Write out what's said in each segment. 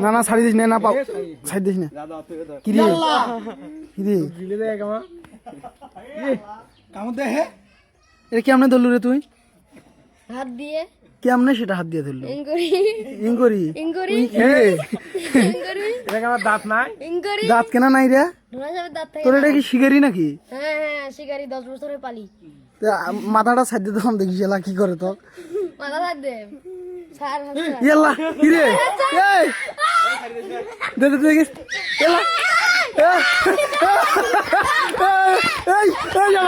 না না ছাড়ি দিস না পাও ছাড়ি দিস না কি রে কি রে এটা কেমনে ধরলু রে তুই হাত দিয়ে কেমনে সেটা হাত দিয়ে ধরলু ইংকরি ইংকরি ইংকরি ইংকরি এটা আমার দাঁত নাই ইংকরি দাঁত কেনা নাই রে ধরা যাবে দাঁত থেকে তোর এটা কি শিকারি নাকি হ্যাঁ হ্যাঁ শিকারি 10 বছরের পালি মাথাটা ছাড় দিয়ে তখন দেখিস এলা কি করে তো মাথা হাত দে স্যার ইয়াল্লা কি রে এই দে দে দেখিস এলা এই এই শালা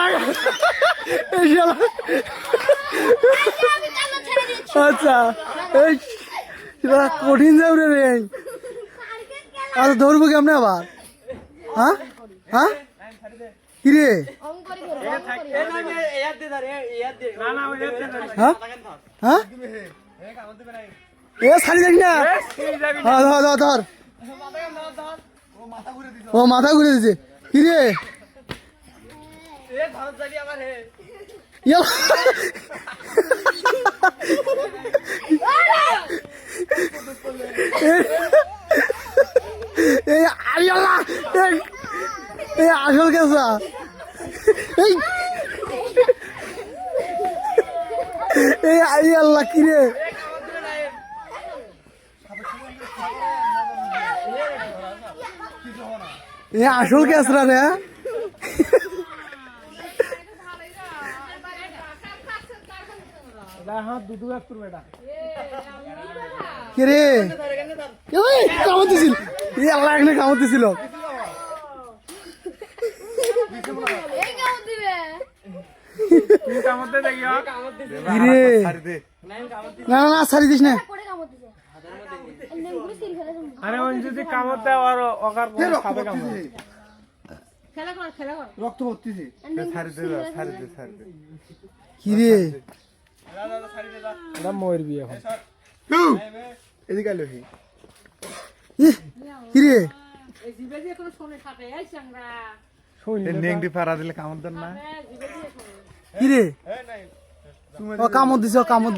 এই শালা আচ্ছা এই সেটা কঠিন যাবে রে আর ধরবো কেমনে আবার হ্যাঁ হ্যাঁ কি রে অঙ্করি ধরো হ্যাঁ হ্যাঁ এ ছাড়ি দেখ না হ্যাঁ ধর ধর ধর ও মাথা ঘুরে দিছে কি রে এই আসল কেসা এই এই আল্লাহ কি রে এই আসল কেসরা রে কে রে কামড় দিছিল এই আল্লাহ এখানে কামড় দিছিল এই কামড় দিবে তুই কামড়তে দেখিও কি রে না না না ছাড়ি দিস না পড়ে কামড় দিছে নেমগুলো সিল খেলা আরে ওই যদি কামড়তে আর ওকার কোন খাবে কামড় খেলা কর রক্ত পড়তেছে ছাড়ি দে কি রে এটা মরবি এখন এদিকে আলো কি রে নেংটি পাড়া দিলে কামড় দেন না কি রে ও কামড় দিছে কামড়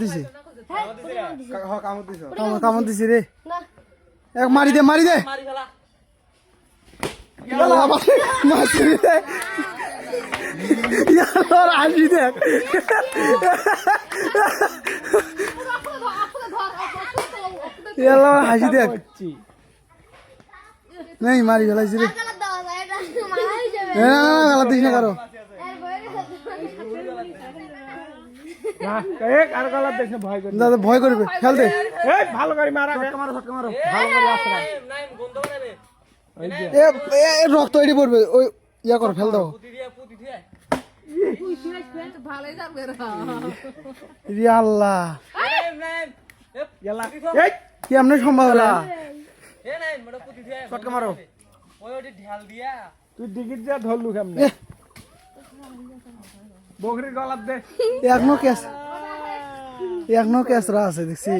দিছে রে না এক মারি দে মারি দে মারছি রে ইয়ার হাসি দেখ ইয়ার হাসি দেখ নেই মারি ফেলাইছি রে গালা দাও এটা মারাই যাবে গালা দিস না কারো এর বইরে না এক আর গলা দেখে ভয় করে দাদা ভয় করবে খেল দে এই ভালো করে মারা মারো মারো ভালো করে আসরা এ রক্ত এটি পড়বে ওই ইয়া কর ফেল দাও ভালোই যাবে রে আল্লাহ গেলা এই কি আমনে সম্ভব না শটকা মারো তুই ডিগিট যা ধরলু কেমনে বকরির গলাত দে এখনো কেসরা আছে দেখছি